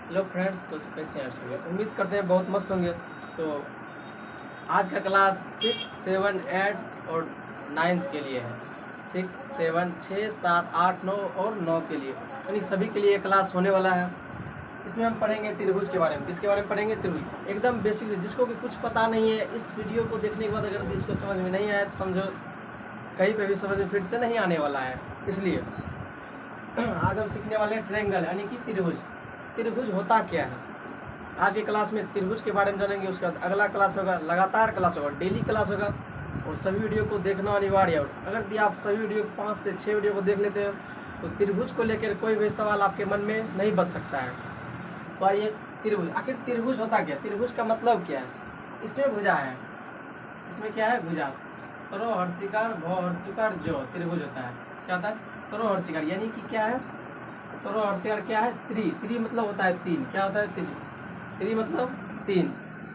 Hello friends, तो कैसे हैं आप सभी। उम्मीद करते हैं बहुत मस्त होंगे। तो आज का क्लास 6, 7, 8 और 9th के लिए है। 6, 7, 6, 7, 8, 9 और 9 के लिए, यानी सभी के लिए क्लास होने वाला है। इसमें हम पढ़ेंगे त्रिभुज के बारे में। किसके बारे में पढ़ेंगे? त्रिभुज, एकदम बेसिक से। जिसको भी कुछ पता नहीं है, इस वीडियो को देखने के बाद अगर इसको समझ में नहीं आया तो समझो कहीं पे भी समझ में फिर से नहीं आने वाला है। इसलिए आज हम सीखने वाले हैं ट्रायंगल, यानी कि त्रिभुज। त्रिभुज होता क्या है? आज की क्लास में त्रिभुज के बारे में जानेंगे। उसके बाद अगला क्लास होगा, लगातार क्लास होगा, डेली क्लास होगा, और सभी वीडियो को देखना अनिवार्य है। अगर यदि आप सभी वीडियो 5 से 6 वीडियो को देख लेते हैं तो त्रिभुज को लेकर कोई भी सवाल आपके मन में नहीं बच सकता है। तो आइए, त्रिभुज, आखिर त्रिभुज होता क्या? त्रिभुज का मतलब क्या है? इसमें भुजा है। इसमें क्या है? भुजा। तरो हर्षिकार भव हर्षिकार जो त्रिभुज होता है। क्या होता है? तरो हर्षिकार, यानी कि क्या है? तरो हर्षिकार क्या है? त्रि मतलब होता है तीन। क्या होता है? त्रि मतलब तीन।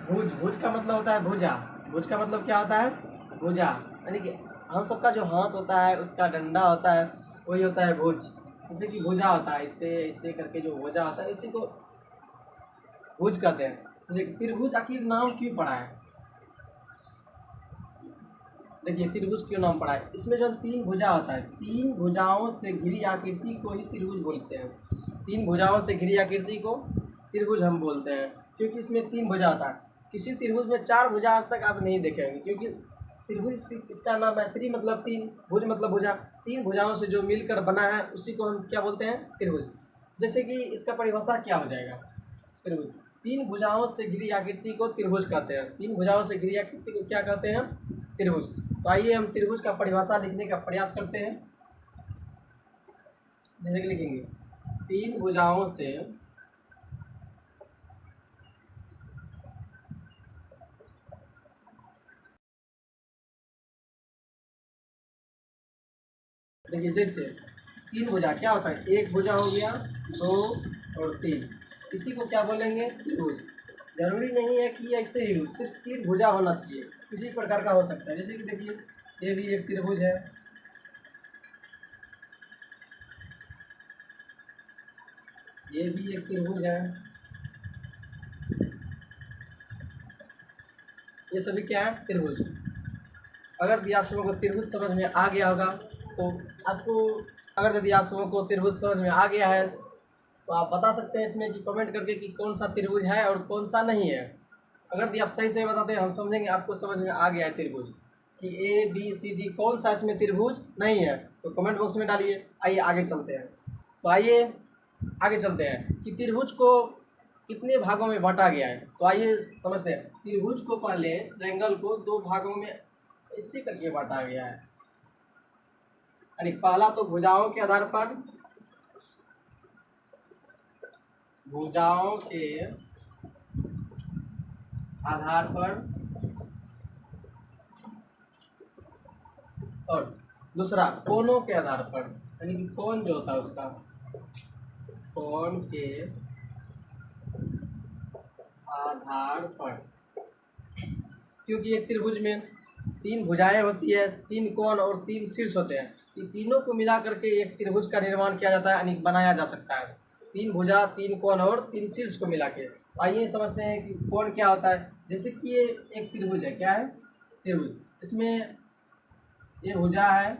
भुज का मतलब होता है भुजा। भुज का मतलब क्या होता है? भुजा, यानी कि हम सबका जो हाथ होता है उसका डंडा होता है, वही होता है भुज। जैसे कि भुजा होता है, इससे इससे करके जो भुजा होता है इसी को भुज कहते हैं। जैसे त्रिभुज आखिर नाम क्यों पड़ा है? देखिए, त्रिभुज क्यों नाम पड़ा है। इसमें जो तीन भुजा होता है, तीन भुजाओं से घिरी आकृति को ही त्रिभुज बोलते हैं। तीन भुजाओं से घिरी आकृति को त्रिभुज हम बोलते हैं, क्योंकि इसमें तीन भुजा होता है। किसी त्रिभुज में चार भुजा आज तक आप नहीं देखे होंगे, क्योंकि त्रिभुज इसका नाम है। त्रि मतलब तीन, भुज मतलब भुजा। तीन भुजाओं से जो मिलकर बना है उसी को हम क्या बोलते हैं? त्रिभुज। जैसे कि इसका परिभाषा क्या हो जाएगा? त्रिभुज, तीन भुजाओं से घिरी आकृति को त्रिभुज कहते हैं। तीन भुजाओं से घिरी आकृति को क्या कहते हैं? त्रिभुज। तो आइए हम त्रिभुज का परिभाषा लिखने का प्रयास करते हैं। जैसे कि लिखेंगे, तीन भुजाओं से देखिए, जैसे तीन भुजा क्या होता है? एक भुजा हो गया, दो और तीन, इसी को क्या बोलेंगे? त्रिभुज। जरूरी नहीं है कि ऐसे ही हो, सिर्फ तीन भुजा होना चाहिए, किसी प्रकार का हो सकता है। जैसे कि देखिए, ये भी एक त्रिभुज है, ये भी एक त्रिभुज है, ये सभी क्या है? त्रिभुज। अगर यदि आप सबको त्रिभुज समझ में आ गया होगा तो आपको, अगर यदि आप सबको त्रिभुज समझ में आ गया है तो आप बता सकते हैं इसमें कि कमेंट करके कि कौन सा त्रिभुज है और कौन सा नहीं है। अगर यदि आप सही से बताते हैं, हम समझेंगे आपको समझ में आ गया है त्रिभुज, कि ए बी सी डी कौन सा इसमें त्रिभुज नहीं है, तो कमेंट बॉक्स में डालिए। आइए आगे चलते हैं। तो आइए आगे चलते हैं कि त्रिभुज को कितने भागों में बांटा गया है। तो आइए समझते हैं। त्रिभुज को, पहले ट्रायंगल को दो भागों में इसी करके बांटा गया है। यानी पहला तो भुजाओं के आधार पर, भुजाओं के आधार पर, और दूसरा कोणों के आधार पर, यानी कि कोण जो होता है उसका, कोण के आधार पर। क्योंकि एक त्रिभुज में तीन भुजाएं होती है, तीन कोण और तीन शीर्ष होते हैं। ये तीनों को मिला करके एक त्रिभुज का निर्माण किया जाता है, यानी बनाया जा सकता है। तीन भुजा, तीन कोण और तीन शीर्ष को मिला के। आइए समझते हैं कि कोण क्या होता है। जैसे कि ये एक त्रिभुज है। क्या है? त्रिभुज। इसमें ये भुजा है,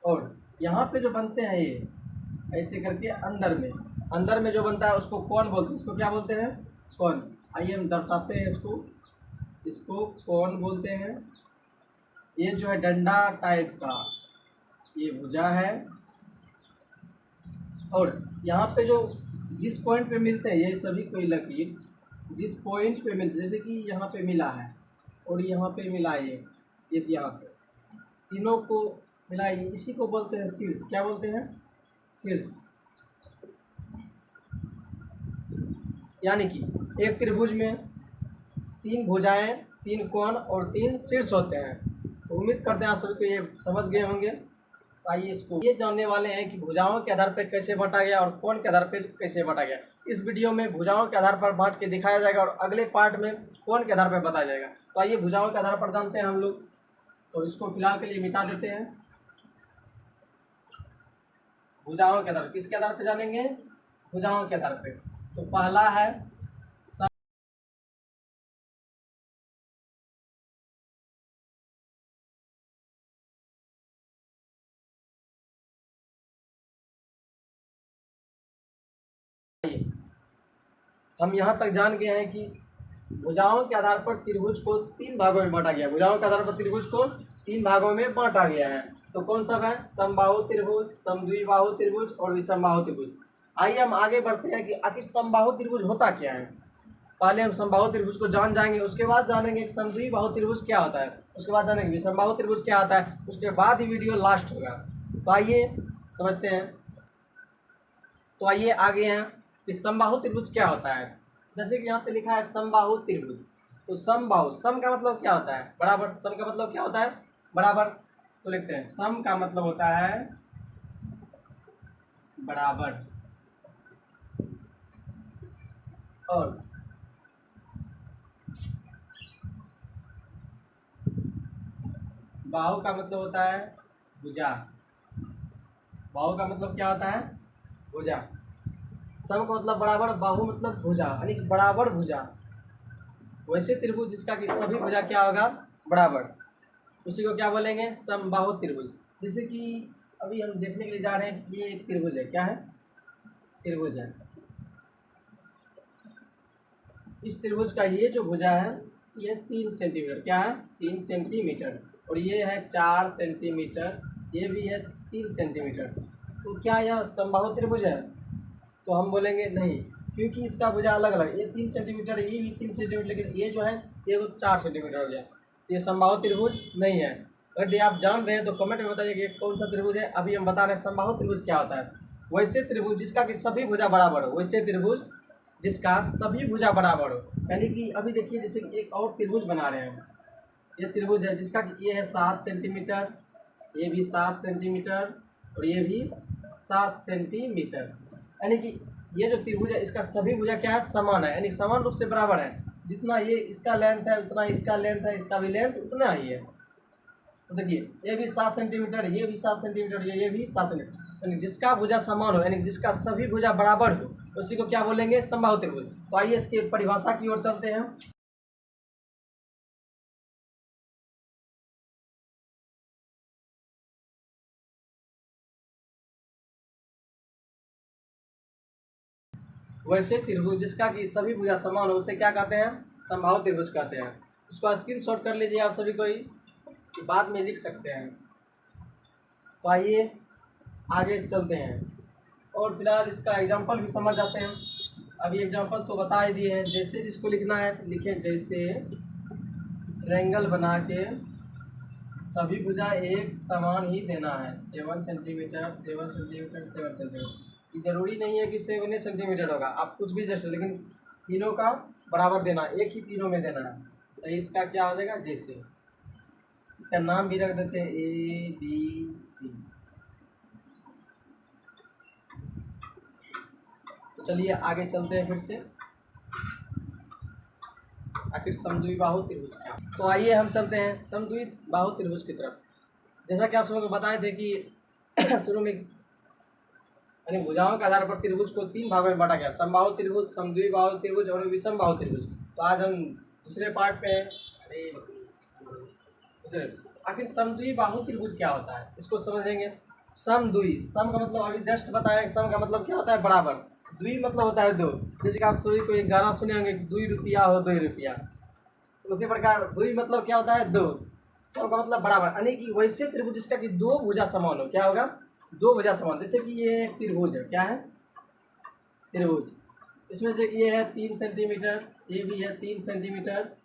और यहाँ पे जो बनते हैं ये ऐसे करके अंदर में जो बनता है उसको कोण बोलते हैं। इसको क्या बोलते हैं? कोण। आइए हम दर्शाते हैं इसको। इसको कोण बोलते हैं। ये जो है डंडा टाइप का, ये भुजा है, और यहाँ पे जो जिस पॉइंट पे मिलते हैं ये सभी कोई लकीर, जिस पॉइंट पे मिलते, जैसे कि यहाँ पे मिला है और यहाँ पे मिला है, ये यहाँ पे तीनों को मिला, इसी को बोलते हैं शीर्ष। क्या बोलते हैं? शीर्ष। यानी कि एक त्रिभुज में तीन भुजाएं, तीन कोण और तीन शीर्ष होते हैं। तो उम्मीद करते हैं आप सभी को ये समझ गए होंगे। तो आइए इसको ये जानने वाले हैं कि भुजाओं के आधार पर कैसे बांटा गया और कोण के आधार पर कैसे बांटा गया। इस वीडियो में भुजाओं के आधार पर बांट के दिखाया जाएगा और अगले पार्ट में कोण के आधार पर बताया जाएगा। तो आइए भुजाओं के आधार पर जानते हैं हम लोग। तो इसको फिलहाल के लिए मिटा देते हैं। भुजाओं के आधार, किसके आधार पर जानेंगे? भुजाओं के आधार पर। तो पहला है हम यहाँ तक जान गए हैं कि भुजाओं के आधार पर त्रिभुज को 3 भागों में बांटा गया। भुजाओं के आधार पर त्रिभुज को 3 भागों में बांटा गया है। तो कौन सब है? समबाहु त्रिभुज, समद्विबाहु त्रिभुज और विषमबाहु त्रिभुज। आइए हम आगे बढ़ते हैं कि आखिर समबाहु त्रिभुज होता क्या है। पहले हम समबाहु त्रिभुज को जान जाएंगे, उसके बाद जानेंगे कि समद्विबाहु त्रिभुज क्या होता है, उसके बाद जानेंगे विषमबाहु त्रिभुज क्या होता है, उसके बाद ही वीडियो लास्ट होगा। तो आइए समझते हैं। तो आइए आगे हैं कि समबाहु त्रिभुज क्या होता है। जैसे कि यहाँ पे लिखा है समबाहु त्रिभुज। तो समबाहु, सम का मतलब क्या होता है? बराबर। सम का मतलब क्या होता है? बराबर। तो लिखते हैं सम का मतलब होता है बराबर, और बाहु का मतलब होता है भुजा। बाहु का मतलब क्या होता है? भुजा। सम का मतलब बराबर, बाहु मतलब भुजा, यानी बराबर भुजा। वैसे त्रिभुज जिसका कि सभी भुजा क्या होगा? बराबर, उसी को क्या बोलेंगे? समबाहु त्रिभुज। जैसे कि अभी हम देखने के लिए जा रहे हैं कि ये एक त्रिभुज है। क्या है? त्रिभुज है। इस त्रिभुज का ये जो भुजा है ये 3 सेंटीमीटर, क्या है? 3 सेंटीमीटर। और ये है 4 सेंटीमीटर, ये भी है 3 सेंटीमीटर। तो क्या यह समबाहु त्रिभुज है? तो हम बोलेंगे नहीं, क्योंकि इसका भुजा अलग अलग, ये 3 सेंटीमीटर, ये भी 3 सेंटीमीटर, लेकिन ये जो है ये 4 सेंटीमीटर हो गया। ये समबाहु त्रिभुज नहीं है। अगर ये आप जान रहे हैं तो कमेंट में बताइए कि कौन सा त्रिभुज है। अभी हम बता रहे हैं समबाहु त्रिभुज क्या होता है। वैसे त्रिभुज जिसका कि सभी भुजा बराबर हो, वैसे त्रिभुज जिसका सभी भुजा बराबर हो। यानी कि अभी देखिए जैसे कि एक और त्रिभुज बना रहे हैं। ये त्रिभुज है जिसका कि ये है 7 सेंटीमीटर, ये भी 7 सेंटीमीटर और ये भी 7 सेंटीमीटर। यानी कि ये जो त्रिभुज है इसका सभी भुजा क्या है? समान है, यानी समान रूप से बराबर है। जितना ये इसका लेंथ है उतना इसका लेंथ है, इसका भी लेंथ उतना ही है। तो देखिए ये भी 7 सेंटीमीटर, ये भी 7 सेंटीमीटर, ये भी 7 सेंटीमीटर। यानी जिसका भुजा समान हो, यानी जिसका सभी भुजा बराबर हो, उसी को क्या बोलेंगे? समबाहु त्रिभुज। तो आइए इसकी परिभाषा की ओर चलते हैं। वैसे त्रिभुज जिसका कि सभी भुजा समान हो उसे क्या कहते हैं? समबाहु त्रिभुज कहते हैं। इसको स्क्रीनशॉट कर लीजिए आप सभी कोई, कि बाद में लिख सकते हैं। तो आइए आगे चलते हैं और फिलहाल इसका एग्जांपल भी समझ जाते हैं। अभी एग्जांपल तो बता ही दिए हैं। जैसे जिसको लिखना है लिखें, जैसे ट्रायंगल बना के सभी भुजा एक समान ही देना है। 7 सेंटीमीटर, 7 सेंटीमीटर, 7 सेंटीमीटर। ये जरूरी नहीं है कि 7 सेंटीमीटर होगा, आप कुछ भी जैसे, लेकिन तीनों का बराबर देना, एक ही तीनों में देना है। तो इसका क्या हो जाएगा? जैसे इसका नाम भी रख देते हैं ABC। तो चलिए आगे चलते हैं फिर से। आखिर समद्विबाहु त्रिभुज क्या? तो आइए हम चलते हैं समद्विबाहु त्रिभुज की तरफ। जैसा कि आप सब को बताए थे कि शुरू में यानी भुजाओं के आधार पर त्रिभुज को 3 भागों में बांटा गया। समबाहु त्रिभुज, समद्विबाहु त्रिभुज और विषमबाहु त्रिभुज। तो आज हम दूसरे पार्ट पे हैं। आखिर समद्विबाहु त्रिभुज क्या होता है इसको समझेंगे। समद्वि, सम का मतलब अभी जस्ट बताया, सम का मतलब क्या होता है? बराबर। द्वि मतलब होता है 2। जैसे कि आप सभी को एक गाना सुने होंगे, 2 रुपया हो 2 रुपया। उसी प्रकार द्वि मतलब क्या होता है? 2। सम का मतलब बराबर, यानी कि वैसे त्रिभुज जिसका कि 2 भुजा समान हो। क्या होगा? 2 भुजा समान। जैसे कि ये एक त्रिभुज है। क्या है? त्रिभुज। इसमें से ये है 3 सेंटीमीटर, ये भी है 3 सेंटीमीटर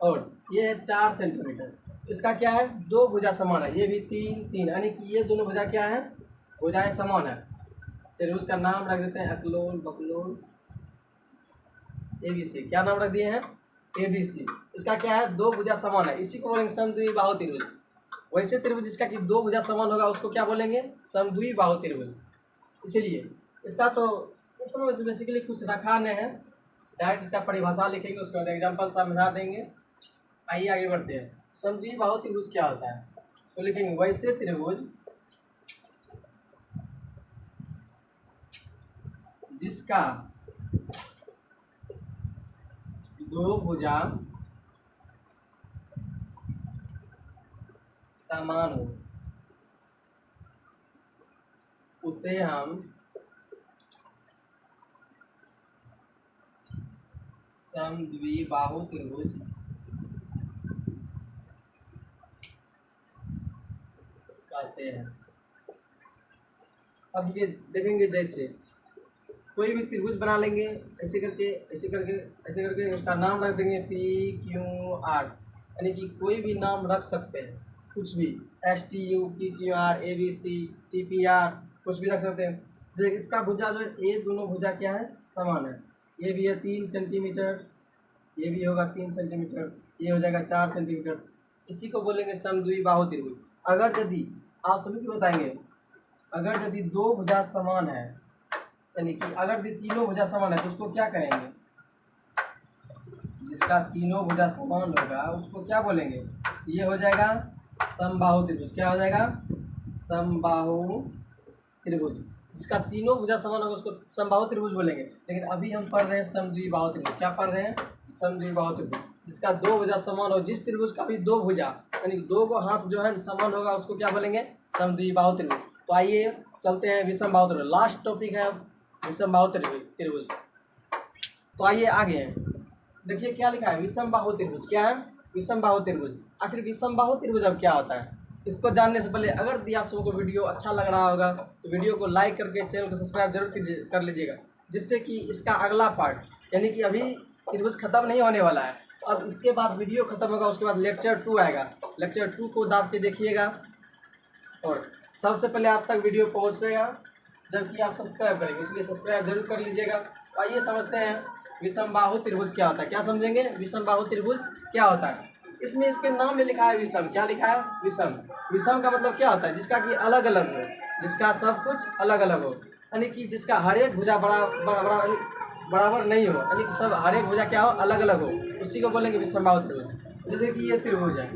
और ये है 4 सेंटीमीटर। इसका क्या है? 2 भुजा समान है। ये भी 3 3, यानी कि ये दोनों भुजा क्या है? भुजाएं समान है। त्रिभुज का नाम रख देते हैं अकलोन, बकलोन, ABC। क्या नाम रख दिए हैं? ABC। इसका क्या है? 2 भुजा समान है, इसी को बोलेंगे समद्विबाहु त्रिभुज। वैसे त्रिभुज जिसका कि 2 भुजा समान होगा उसको क्या बोलेंगे? समद्विबाहु त्रिभुज। इसीलिए इसका तो इस समय से बेसिकली कुछ रखा नहीं है, डायरेक्ट इसका परिभाषा लिखेंगे, उसके बाद एग्जाम्पल समझा देंगे। आइए आगे बढ़ते हैं। समद्विबाहु त्रिभुज क्या होता है? तो लिखेंगे वैसे त्रिभुज जिसका दो भुजा समान हो उसे हम समद्विबाहु त्रिभुज कहते हैं। अब ये देखेंगे, जैसे कोई भी त्रिभुज बना लेंगे, ऐसे करके ऐसे करके ऐसे करके उसका नाम रख देंगे पी क्यू आर, यानी कि कोई भी नाम रख सकते हैं, कुछ भी, S T U P Q R A B C T P R, कुछ भी रख सकते हैं। जैसे इसका भुजा जो है, ये दोनों भुजा क्या है, समान है। ये भी है 3 सेंटीमीटर, ये भी होगा 3 सेंटीमीटर, ये हो जाएगा 4 सेंटीमीटर। इसी को बोलेंगे समद्विबाहु त्रिभुज। अगर यदि आप सभी को बताएंगे, अगर यदि दो भुजा समान है, यानी कि अगर यदि तीनों भुजा समान है तो उसको क्या कहेंगे, जिसका तीनों भुजा समान होगा उसको क्या बोलेंगे, ये हो जाएगा समबाहु त्रिभुज। क्या हो जाएगा, समबाहु त्रिभुज। जिसका तीनों भुजा समान होगा उसको समबाहु त्रिभुज बोलेंगे। लेकिन अभी हम पढ़ रहे हैं समद्विबाहु त्रिभुज। क्या पढ़ रहे हैं, समद्विबाहु त्रिभुज। जिसका दो भुजा समान हो, जिस त्रिभुज का भी दो भुजा यानी दो को हाथ जो है समान होगा उसको क्या बोलेंगे, समद्विबाहु त्रिभुज। तो आइए चलते हैं विषमबाहु त्रिभुज। लास्ट टॉपिक है विषमबाहु त्रिभुज। तो आइए आगे हैं, देखिए क्या लिखा है, विषमबाहु त्रिभुज। क्या है, विषमबाहु त्रिभुज। आखिर विषमबाहु त्रिभुज अब क्या होता है, इसको जानने से पहले अगर यदि आप सबको वीडियो अच्छा लग रहा होगा तो वीडियो को लाइक करके चैनल को सब्सक्राइब जरूर कर लीजिएगा, जिससे कि इसका अगला पार्ट यानी कि अभी त्रिभुज खत्म नहीं होने वाला है, अब इसके बाद वीडियो खत्म होगा, उसके बाद लेक्चर 2 आएगा। लेक्चर 2 को दाब के देखिएगा और सबसे पहले आप तक वीडियो पहुँचेगा जबकि आप सब्सक्राइब करेंगे, इसलिए सब्सक्राइब जरूर कर लीजिएगा। तो आइए समझते हैं विषमबाहु त्रिभुज क्या होता है। क्या समझेंगे, विषमबाहु त्रिभुज क्या होता है। इसमें इसके नाम में लिखा है विषम। क्या लिखा है, विषम। विषम का मतलब क्या होता है, जिसका कि अलग अलग हो, जिसका सब कुछ अलग अलग हो, यानी कि जिसका हर एक भुजा बराबर नहीं हो, यानी कि सब हर एक भुजा क्या हो, अलग अलग हो, उसी को बोलेंगे विषमबाहु त्रिभुज। जैसे कि ये त्रिभुज है,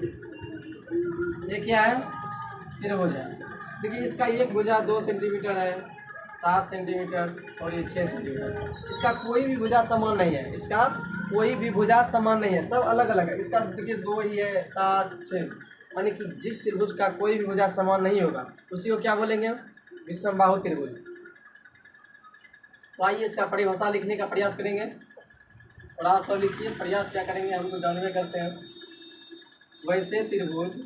ये क्या है, त्रिभुज है। देखिए इसका एक भुजा 2 सेंटीमीटर है, 7 सेंटीमीटर और ये 6 सेंटीमीटर। इसका कोई भी भुजा समान नहीं है, इसका कोई भी भुजा समान नहीं है, सब अलग अलग है। इसका देखिए 2 ही है, 7 6, यानी कि जिस त्रिभुज का कोई भी भुजा समान नहीं होगा उसी को क्या बोलेंगे, विषमबाहु त्रिभुज। तो आइए इसका परिभाषा लिखने का प्रयास करेंगे और आप सब लिखिए। प्रयास क्या करेंगे, हम तो जानवे करते हैं। वैसे त्रिभुज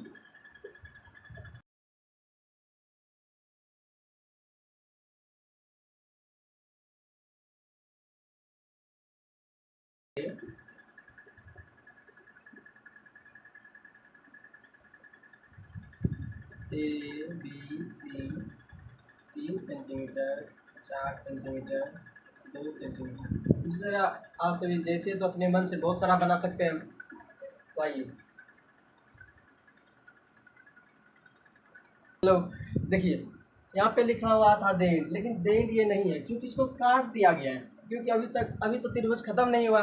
A B C 3 centimetre, 4 centimetre, 2 centimetre. इस तरह आप सभी जैसे तो अपने मन से बहुत सारा बना सकते हैं। तो आइए, हेलो, देखिए यहाँ पे लिखा हुआ था डेंट, लेकिन डेंट ये नहीं है क्योंकि इसको काट दिया गया है, क्योंकि अभी तो त्रिभुज खत्म नहीं हुआ।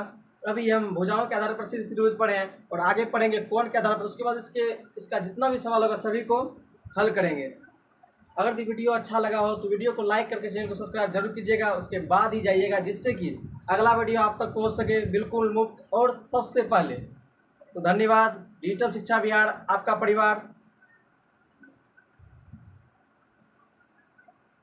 अभी हम भुजाओं के आधार पर सिर्फ त्रिभुज पढ़े हैं और आगे पढ़ेंगे कोण के आधार पर। उसके बाद इसका जितना भी सवाल होगा सभी को हल करेंगे। अगर वीडियो अच्छा लगा हो तो वीडियो को लाइक करके चैनल को सब्सक्राइब जरूर कीजिएगा, उसके बाद ही जाइएगा, जिससे कि अगला वीडियो आप तक पहुंच सके बिल्कुल मुफ्त और सबसे पहले। तो धन्यवाद। डिजिटल शिक्षा बिहार आपका परिवार।